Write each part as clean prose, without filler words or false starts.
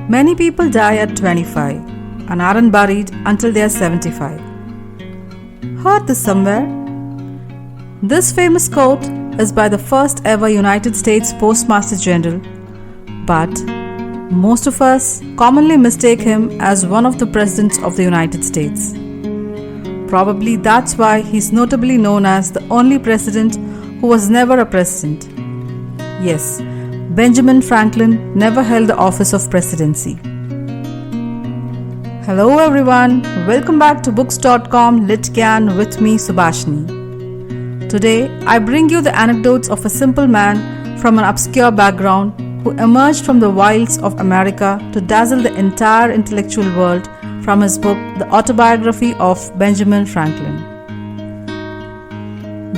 Many people die at 25 and aren't buried until they are 75. Heard this somewhere? This famous quote is by the first ever United States Postmaster General, but most of us commonly mistake him as one of the presidents of the United States. Probably that's why he's notably known as the only president who was never a president. Yes, Benjamin Franklin never held the office of presidency. Hello everyone, welcome back to Books.com Litgyan with me Subhashini. Today I bring you the anecdotes of a simple man from an obscure background who emerged from the wilds of America to dazzle the entire intellectual world from his book The Autobiography of Benjamin Franklin.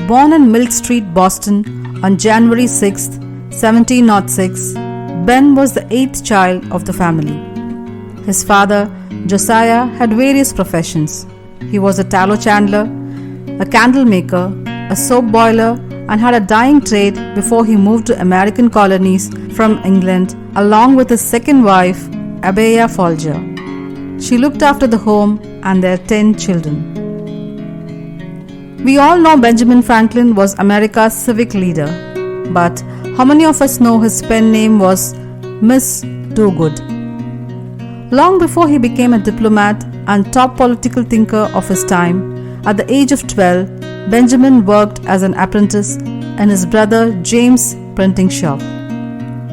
Born in Milk Street, Boston on January 6, 1706, Ben was the eighth child of the family. His father, Josiah, had various professions. He was a tallow chandler, a candle maker, a soap boiler, and had a dyeing trade before he moved to American colonies from England along with his second wife, Abigail Folger. She looked after the home and their 10 children. We all know Benjamin Franklin was America's civic leader, but how many of us know his pen name was Miss Do-Good? Long before he became a diplomat and top political thinker of his time, at the age of 12, Benjamin worked as an apprentice in his brother James' printing shop.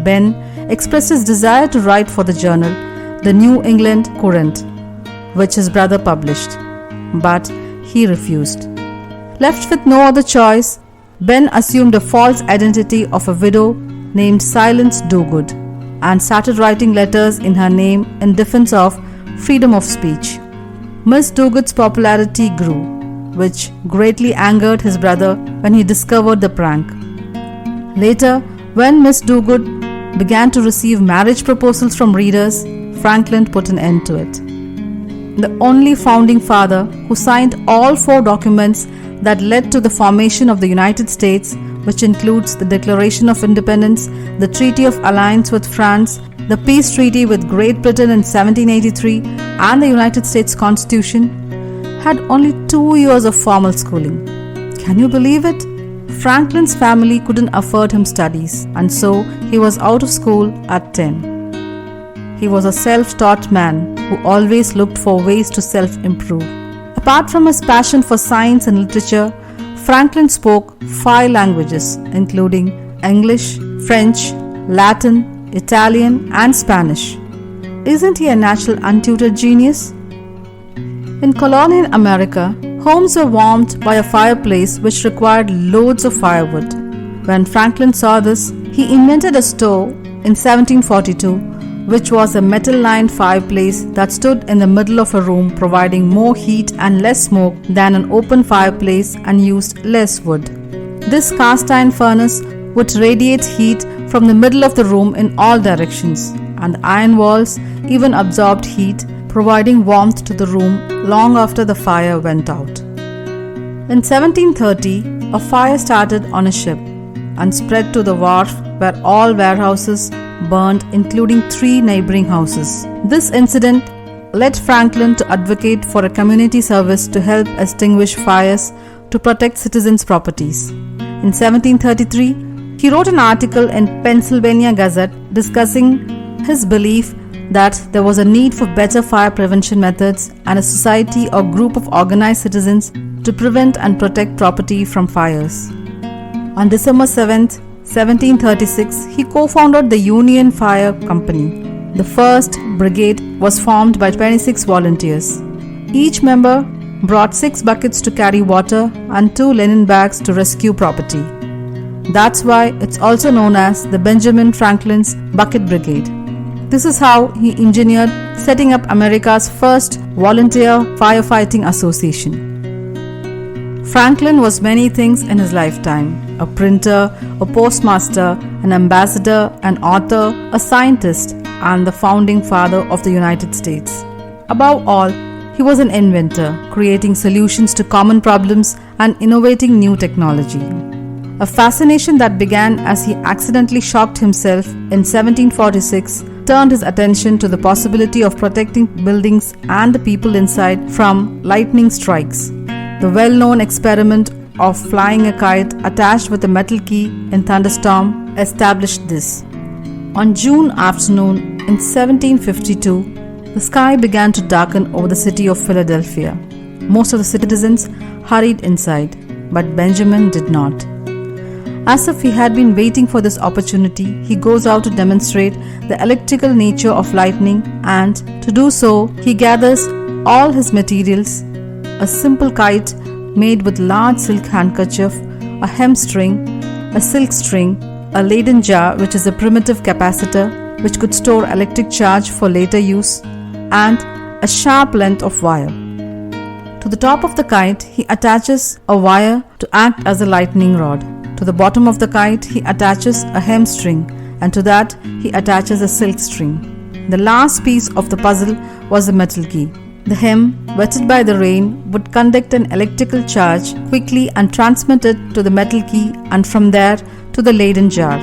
Ben expressed his desire to write for the journal, the New England Courant, which his brother published, but he refused. Left with no other choice, Ben assumed a false identity of a widow named Silence Do-Good and started writing letters in her name in defense of freedom of speech. Miss Do-Good's popularity grew, which greatly angered his brother when he discovered the prank. Later, when Miss Do-Good began to receive marriage proposals from readers, Franklin put an end to it. The only founding father who signed all 4 documents that led to the formation of the United States, which includes the Declaration of Independence, the Treaty of Alliance with France, the Peace Treaty with Great Britain in 1783, and the United States Constitution, had only 2 years of formal schooling. Can you believe it? Franklin's family couldn't afford him studies, and so he was out of school at 10. He was a self-taught man who always looked for ways to self-improve. Apart from his passion for science and literature, Franklin spoke 5 languages, including English, French, Latin, Italian, and Spanish. Isn't he a natural untutored genius? In colonial America, homes were warmed by a fireplace which required loads of firewood. When Franklin saw this, he invented a stove in 1742, which was a metal-lined fireplace that stood in the middle of a room, providing more heat and less smoke than an open fireplace and used less wood. This cast iron furnace would radiate heat from the middle of the room in all directions, and the iron walls even absorbed heat, providing warmth to the room long after the fire went out. In 1730, a fire started on a ship and spread to the wharf where all warehouses burned, including 3 neighboring houses. This incident led Franklin to advocate for a community service to help extinguish fires to protect citizens' properties. In 1733, he wrote an article in Pennsylvania Gazette discussing his belief that there was a need for better fire prevention methods and a society or group of organized citizens to prevent and protect property from fires. On December 7, 1736, he co-founded the Union Fire Company. The first brigade was formed by 26 volunteers. Each member brought 6 buckets to carry water and 2 linen bags to rescue property. That's why it's also known as the Benjamin Franklin's Bucket Brigade. This is how he engineered setting up America's first volunteer firefighting association. Franklin was many things in his lifetime: a printer, a postmaster, an ambassador, an author, a scientist, and the founding father of the United States. Above all, he was an inventor, creating solutions to common problems and innovating new technology. A fascination that began as he accidentally shocked himself in 1746 turned his attention to the possibility of protecting buildings and the people inside from lightning strikes. The well-known experiment of flying a kite attached with a metal key in thunderstorm established this. On June afternoon in 1752, the sky began to darken over the city of Philadelphia. Most of the citizens hurried inside, but Benjamin did not. As if he had been waiting for this opportunity, he goes out to demonstrate the electrical nature of lightning, and to do so, he gathers all his materials: a simple kite made with large silk handkerchief, a hemstring, a silk string, a Leyden jar, which is a primitive capacitor which could store electric charge for later use, and a sharp length of wire. To the top of the kite, he attaches a wire to act as a lightning rod. To the bottom of the kite, he attaches a hemstring, and to that, he attaches a silk string. The last piece of the puzzle was a metal key. The hem, wetted by the rain, would conduct an electrical charge quickly and transmit it to the metal key, and from there to the Leyden jar.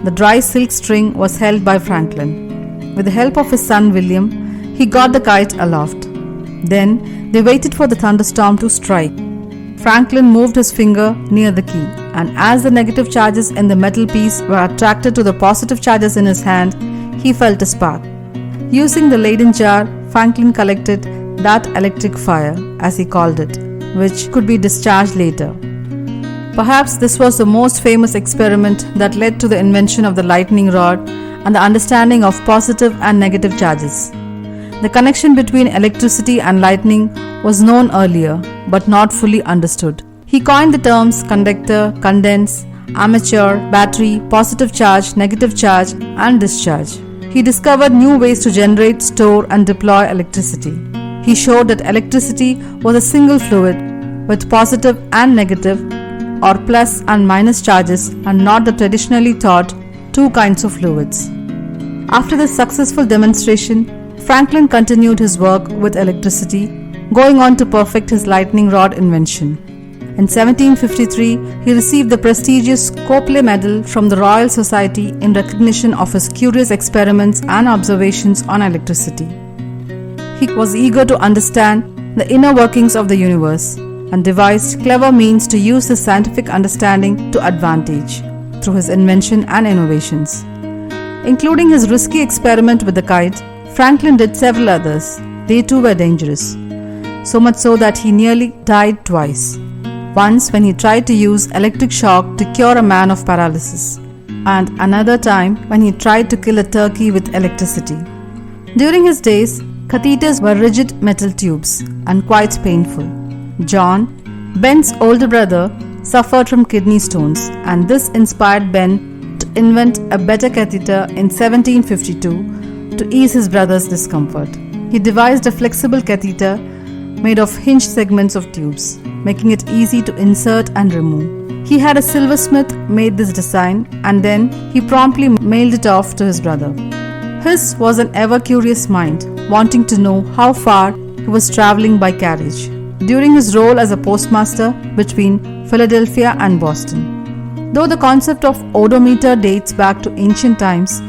The dry silk string was held by Franklin. With the help of his son William, he got the kite aloft. Then they waited for the thunderstorm to strike. Franklin moved his finger near the key, and as the negative charges in the metal piece were attracted to the positive charges in his hand, he felt a spark. Using the Leyden jar, Franklin collected that electric fire, as he called it, which could be discharged later. Perhaps this was the most famous experiment that led to the invention of the lightning rod and the understanding of positive and negative charges. The connection between electricity and lightning was known earlier, but not fully understood. He coined the terms conductor, condense, armature, battery, positive charge, negative charge, and discharge. He discovered new ways to generate, store, and deploy electricity. He showed that electricity was a single fluid with positive and negative, or plus and minus charges, and not the traditionally thought two kinds of fluids. After this successful demonstration, Franklin continued his work with electricity, going on to perfect his lightning rod invention. In 1753, he received the prestigious Copley Medal from the Royal Society in recognition of his curious experiments and observations on electricity. He was eager to understand the inner workings of the universe and devised clever means to use his scientific understanding to advantage through his invention and innovations. Including his risky experiment with the kite, Franklin did several others. They too were dangerous, so much so that he nearly died twice. Once when he tried to use electric shock to cure a man of paralysis, and another time when he tried to kill a turkey with electricity. During his days, catheters were rigid metal tubes and quite painful. John, Ben's older brother, suffered from kidney stones, and this inspired Ben to invent a better catheter in 1752 to ease his brother's discomfort. He devised a flexible catheter made of hinged segments of tubes, making it easy to insert and remove. He had a silversmith made this design, and then he promptly mailed it off to his brother. His was an ever-curious mind, wanting to know how far he was traveling by carriage during his role as a postmaster between Philadelphia and Boston. Though the concept of odometer dates back to ancient times,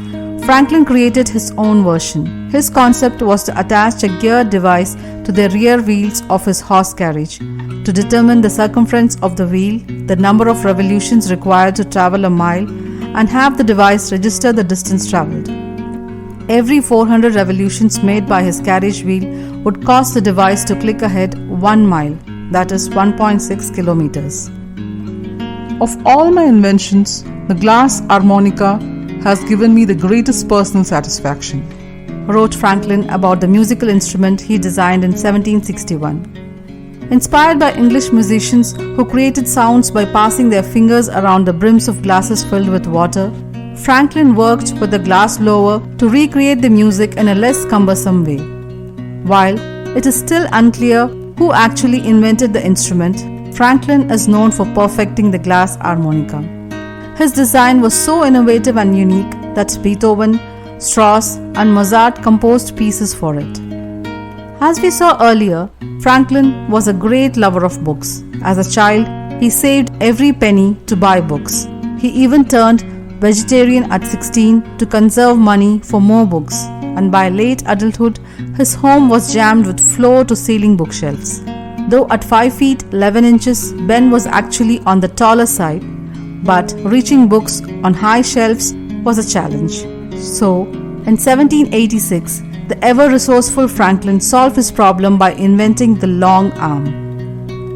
Franklin created his own version. His concept was to attach a geared device to the rear wheels of his horse carriage to determine the circumference of the wheel, the number of revolutions required to travel a mile, and have the device register the distance traveled. Every 400 revolutions made by his carriage wheel would cause the device to click ahead 1 mile, that is 1.6 kilometers. Of all my inventions, the glass harmonica has given me the greatest personal satisfaction, wrote Franklin about the musical instrument he designed in 1761. Inspired by English musicians who created sounds by passing their fingers around the brims of glasses filled with water, Franklin worked with the glass blower to recreate the music in a less cumbersome way. While it is still unclear who actually invented the instrument, Franklin is known for perfecting the glass harmonica. His design was so innovative and unique that Beethoven, Strauss, and Mozart composed pieces for it. As we saw earlier, Franklin was a great lover of books. As a child, he saved every penny to buy books. He even turned vegetarian at 16 to conserve money for more books, and by late adulthood, his home was jammed with floor-to-ceiling bookshelves. Though at 5 feet 11 inches, Ben was actually on the taller side, but reaching books on high shelves was a challenge. So, in 1786, the ever-resourceful Franklin solved his problem by inventing the long arm,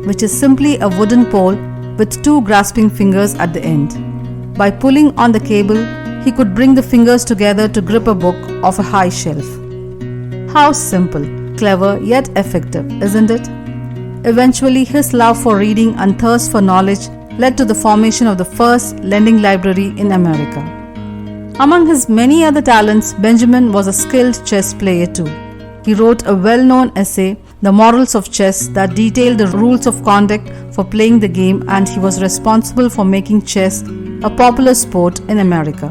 which is simply a wooden pole with two grasping fingers at the end. By pulling on the cable, he could bring the fingers together to grip a book off a high shelf. How simple, clever, yet effective, isn't it? Eventually, his love for reading and thirst for knowledge led to the formation of the first lending library in America. Among his many other talents, Benjamin was a skilled chess player too. He wrote a well-known essay, The Morals of Chess, that detailed the rules of conduct for playing the game, and he was responsible for making chess a popular sport in America.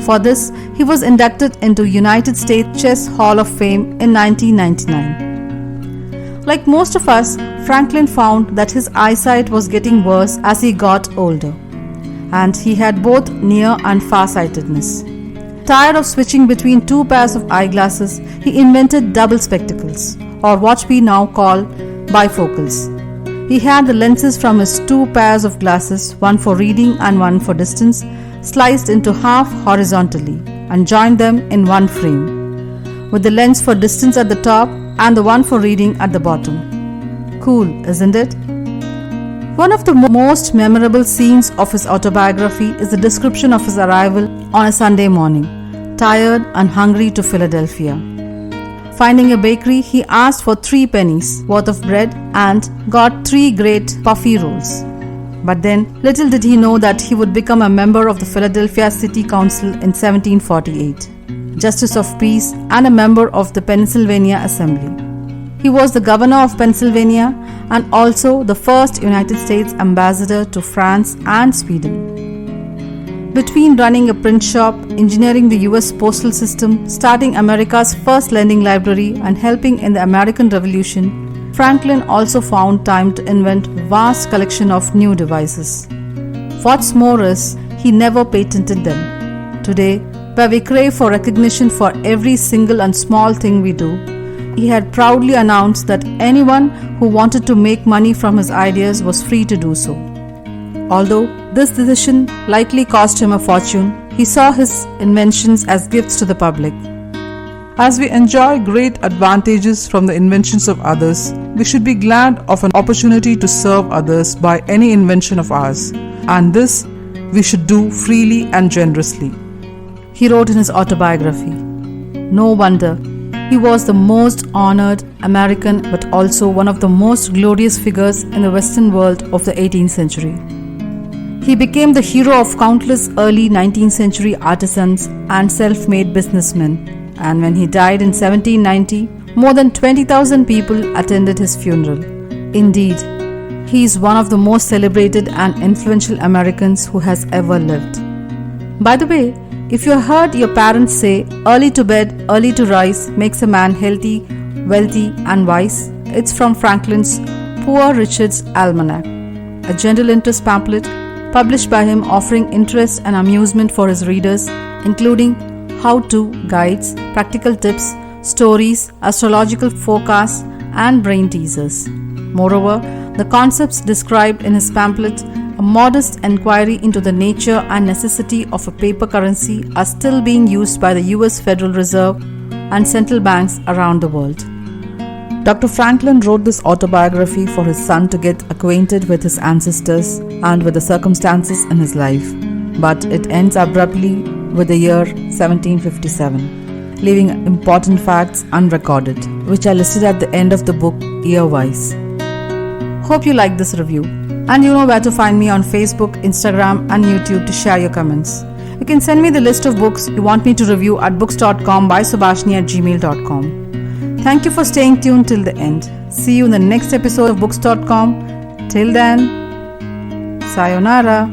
For this, he was inducted into United States Chess Hall of Fame in 1999. Like most of us, Franklin found that his eyesight was getting worse as he got older, and he had both near and far-sightedness. Tired of switching between two pairs of eyeglasses, he invented double spectacles, or what we now call bifocals. He had the lenses from his two pairs of glasses, one for reading and one for distance, sliced into half horizontally and joined them in one frame, with the lens for distance at the top and the one for reading at the bottom. Cool, isn't it? One of the most memorable scenes of his autobiography is the description of his arrival on a Sunday morning, tired and hungry, to Philadelphia. Finding a bakery, he asked for 3 pennies worth of bread and got 3 great puffy rolls. But then, little did he know that he would become a member of the Philadelphia City Council in 1748, Justice of Peace, and a member of the Pennsylvania Assembly. He was the governor of Pennsylvania and also the first United States ambassador to France and Sweden. Between running a print shop, engineering the US postal system, starting America's first lending library, and helping in the American Revolution, Franklin also found time to invent a vast collection of new devices. What's more is, he never patented them. Today, where we crave for recognition for every single and small thing we do, he had proudly announced that anyone who wanted to make money from his ideas was free to do so. Although this decision likely cost him a fortune, he saw his inventions as gifts to the public. As we enjoy great advantages from the inventions of others, we should be glad of an opportunity to serve others by any invention of ours, and this we should do freely and generously. He wrote in his autobiography. No wonder he was the most honored American, but also one of the most glorious figures in the Western world of the 18th century. He became the hero of countless early 19th century artisans and self-made businessmen, and when he died in 1790, more than 20,000 people attended his funeral. Indeed, he is one of the most celebrated and influential Americans who has ever lived. By the way, if you heard your parents say, early to bed, early to rise makes a man healthy, wealthy and wise, it's from Franklin's Poor Richard's Almanac, a general interest pamphlet published by him offering interest and amusement for his readers, including how-to guides, practical tips, stories, astrological forecasts and brain teasers. Moreover, the concepts described in his pamphlet, a modest inquiry into the nature and necessity of a paper currency, are still being used by the US Federal Reserve and central banks around the world. Dr. Franklin wrote this autobiography for his son to get acquainted with his ancestors and with the circumstances in his life, but it ends abruptly with the year 1757, leaving important facts unrecorded, which are listed at the end of the book year-wise. Hope you liked this review. And you know where to find me on Facebook, Instagram and YouTube to share your comments. You can send me the list of books you want me to review at books.com/subhashini@gmail.com. Thank you for staying tuned till the end. See you in the next episode of Books.com. Till then, sayonara.